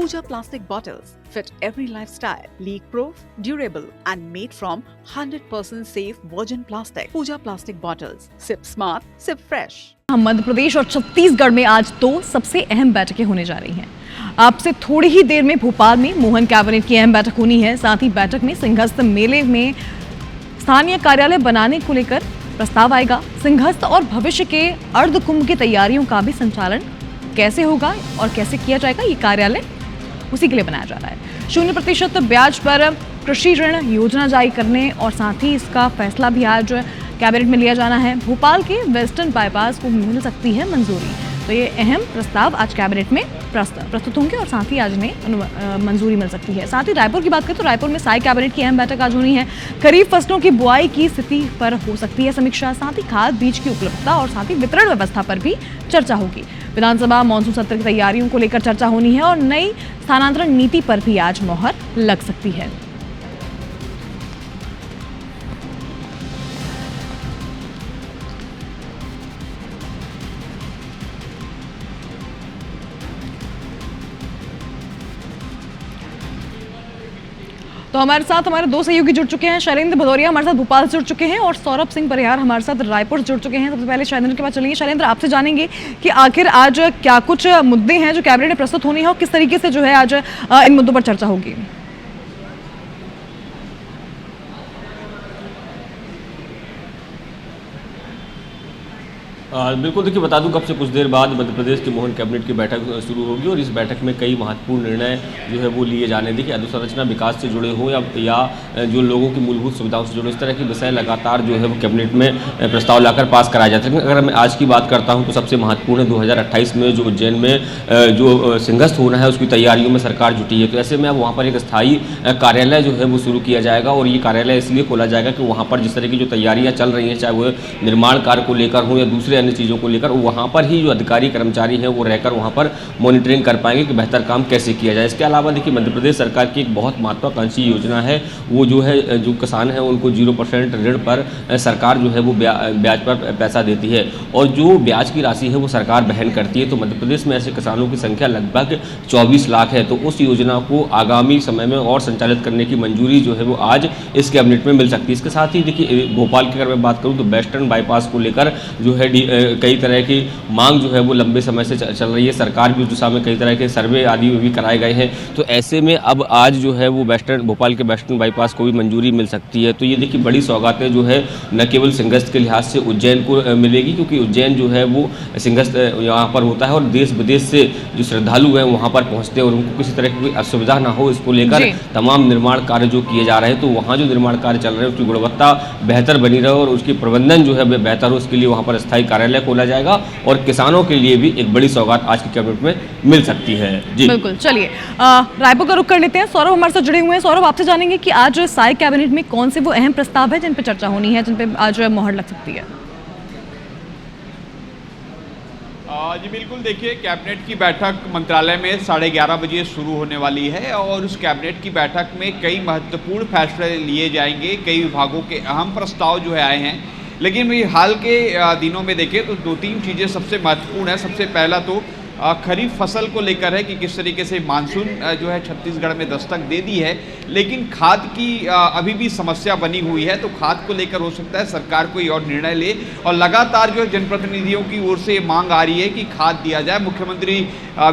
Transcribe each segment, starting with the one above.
Pooja plastic bottles fit every lifestyle, leak-proof, durable and made from 100% safe virgin plastic. Pooja plastic bottles. Sip smart, sip fresh. हम मध्य प्रदेश और छत्तीसगढ़ में आज दो सबसे अहम बैठकें होने जा रही हैं। आपसे थोड़ी ही देर में भोपाल में मोहन कैबिनेट की अहम बैठक होनी है। साथ ही बैठक में सिंहस्थ मेले में स्थानीय कार्यालय बनाने को लेकर प्रस्ताव आएगा। सिंहस्थ और भविष्य के अर्ध कुंभ की तैयारियों का भी संचालन कैसे होगा और कैसे किया जाएगा, ये कार्यालय उसी के लिए बनाया जा रहा है। 0% ब्याज पर कृषि ऋण योजना जारी करने और साथ ही इसका फैसला भी आज कैबिनेट में लिया जाना है। भोपाल के वेस्टर्न बाईपास को मिल सकती है मंजूरी। तो ये अहम प्रस्ताव आज कैबिनेट में प्रस्तुत होंगे और साथ ही आज इन्हें मंजूरी मिल सकती है। साथ ही रायपुर की बात करें तो रायपुर में साई कैबिनेट की अहम बैठक आज होनी है। खरीफ फसलों की बुआई की स्थिति पर हो सकती है समीक्षा। साथ ही खाद बीज की उपलब्धता और साथ ही वितरण व्यवस्था पर भी चर्चा होगी। विधानसभा मानसून सत्र की तैयारियों को लेकर चर्चा होनी है और नई स्थानांतरण नीति पर भी आज मोहर लग सकती है। तो हमारे साथ हमारे दो सहयोगी जुड़ चुके हैं। शैलेंद्र भदौरिया हमारे साथ भोपाल से जुड़ चुके हैं और सौरभ सिंह परिहार हमारे साथ रायपुर से जुड़ चुके हैं। सबसे पहले शैलेंद्र के पास चलेंगे। शैलेंद्र, आपसे जानेंगे कि आखिर आज क्या कुछ मुद्दे हैं जो कैबिनेट में प्रस्तुत होनी है और किस तरीके से जो है आज इन मुद्दों पर चर्चा होगी। बिल्कुल, देखिए बता दूं, कब से कुछ देर बाद मध्य प्रदेश की मोहन कैबिनेट की बैठक शुरू होगी और इस बैठक में कई महत्वपूर्ण निर्णय जो है वो लिए जाने। देखिए अधोसंरचना विकास से जुड़े हों या जो लोगों की मूलभूत सुविधाओं से जुड़े, इस तरह के विषय लगातार जो है वो कैबिनेट में प्रस्ताव लाकर पास कराया जाता है। लेकिन अगर मैं आज की बात करता हूँ तो सबसे महत्वपूर्ण है 2028 में जो उज्जैन में जो सिंहस्थ होना है उसकी तैयारियों में सरकार जुटी है। तो ऐसे में अब वहाँ पर एक स्थायी कार्यालय जो है वो शुरू किया जाएगा और ये कार्यालय इसलिए खोला जाएगा कि वहाँ पर जिस तरह की जो तैयारियाँ चल रही हैं, चाहे वो निर्माण कार्य को लेकर हो या दूसरे अन्य चीज़ों को लेकर, वहाँ पर ही जो अधिकारी कर्मचारी हैं वो रहकर वहाँ पर मॉनिटरिंग कर पाएंगे कि बेहतर काम कैसे किया जाए। इसके अलावा देखिए मध्य प्रदेश सरकार की एक बहुत महत्वाकांक्षी योजना है, वो जो है जो किसान हैं उनको 0% ऋण पर सरकार जो है वो ब्याज पर पैसा देती है और जो ब्याज की राशि है वो सरकार वहन करती है। तो मध्य प्रदेश में ऐसे किसानों की संख्या लगभग 24 लाख है। तो उस योजना को आगामी समय में और संचालित करने की मंजूरी जो है वो आज इस कैबिनेट में मिल सकती है। इसके साथ ही देखिए भोपाल की अगर मैं बात करूँ तो वेस्टर्न बाईपास को लेकर जो है कई तरह की मांग जो है वो लंबे समय से चल रही है। सरकार भी उस दिशा में कई तरह के सर्वे आदि भी कराए गए हैं। तो ऐसे में अब आज जो है वो भोपाल के वेस्टर्न बाईपास को भी मंजूरी मिल सकती है। तो ये देखिए बड़ी सौगातें जो है न केवल सिंहस्थ के लिहाज से उज्जैन को मिलेगी, क्योंकि उज्जैन जो है वो सिंहस्थ यहाँ पर होता है और देश विदेश से जो श्रद्धालु हैं वहाँ पर पहुँचते हैं और उनको किसी तरह की कोई असुविधा ना हो, इसको लेकर तमाम निर्माण कार्य जो किए जा रहे हैं। तो वहाँ जो निर्माण कार्य चल रहे हैं उसकी गुणवत्ता बेहतर बनी रहे और उसकी प्रबंधन जो है बेहतर हो, उसके लिए वहाँ पर स्थायी कार्यालय खोला जाएगा और किसानों के लिए भी एक बड़ी सौगात आज की कैबिनेट में मिल सकती है। जी बिल्कुल, चलिए रायपुर का रुख कर लेते हैं। सौरभ हमारे साथ जुड़े हुए हैं। सौरभ, आपसे जानेंगे कि आज साई कैबिनेट में कौन से वो अहम प्रस्ताव है जिन पर चर्चा होनी है, जिन पर आज मोहर लग सकती है। जी बिल्कुल, देखिए कैबिनेट की बैठक मंत्रालय में 11:30 बजे शुरू होने वाली है और उस कैबिनेट की बैठक में कई महत्वपूर्ण फैसले लिए जाएंगे। कई विभागों के अहम प्रस्ताव जो है आए हैं, लेकिन हाल के दिनों में देखें तो 2-3 चीज़ें सबसे महत्वपूर्ण है। सबसे पहला तो खरीफ फसल को लेकर है कि किस तरीके से मानसून जो है छत्तीसगढ़ में दस्तक दे दी है, लेकिन खाद की अभी भी समस्या बनी हुई है। तो खाद को लेकर हो सकता है सरकार कोई और निर्णय ले और लगातार जो है जनप्रतिनिधियों की ओर से मांग आ रही है कि खाद दिया जाए। मुख्यमंत्री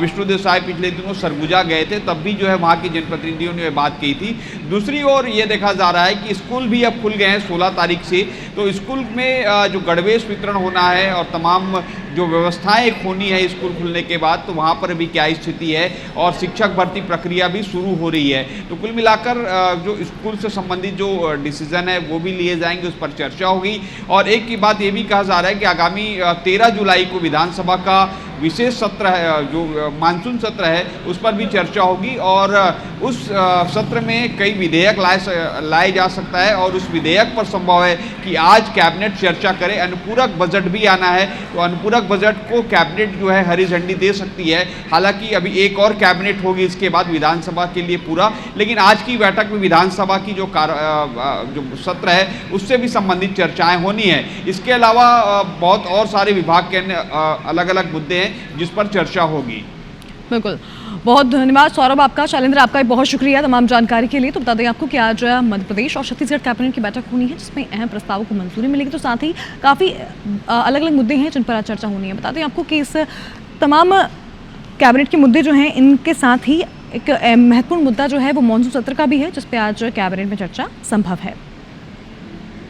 विष्णुदेव साय पिछले दिनों सरगुजा गए थे, तब भी जो है वहाँ के जनप्रतिनिधियों ने बात की थी। दूसरी ओर ये देखा जा रहा है कि स्कूल भी अब खुल गए हैं 16 तारीख से। तो स्कूल में जो गणवेश वितरण होना है और तमाम जो व्यवस्थाएं होनी है स्कूल खुलने के बाद, तो वहाँ पर भी क्या स्थिति है और शिक्षक भर्ती प्रक्रिया भी शुरू हो रही है। तो कुल मिलाकर जो स्कूल से संबंधित जो डिसीजन है वो भी लिए जाएंगे, उस पर चर्चा होगी। और एक की बात ये भी कहा जा रहा है कि आगामी 13 जुलाई को विधानसभा का विशेष सत्र है, जो मानसून सत्र है, उस पर भी चर्चा होगी और उस सत्र में कई विधेयक लाए जा सकता है और उस विधेयक पर संभव है कि आज कैबिनेट चर्चा करे। अनुपूरक बजट भी आना है, तो अनुपूरक बजट को कैबिनेट जो है हरी झंडी दे सकती है। हालांकि अभी एक और कैबिनेट होगी इसके बाद विधानसभा के लिए पूरा, लेकिन आज की बैठक में विधानसभा की जो सत्र है उससे भी संबंधित चर्चाएं होनी है। इसके अलावा बहुत और सारे विभाग के अन्य अलग अलग मुद्दे हैं जिस पर चर्चा होगी। बिल्कुल, बहुत धन्यवाद सौरभ आपका। शैलेंद्र, आपका भी बहुत शुक्रिया तमाम जानकारी के लिए। तो बता दें आपको कि आज मध्य प्रदेश और छत्तीसगढ़ कैबिनेट की बैठक होनी है, जिसमें अहम प्रस्तावों को मंजूरी मिलेगी। तो साथ ही काफ़ी अलग अलग मुद्दे हैं जिन पर आज चर्चा होनी है। बता दें आपको कि इस तमाम कैबिनेट के मुद्दे जो हैं, इनके साथ ही एक महत्वपूर्ण मुद्दा जो है वो मॉनसून सत्र का भी है, जिस पे आज कैबिनेट में चर्चा संभव है।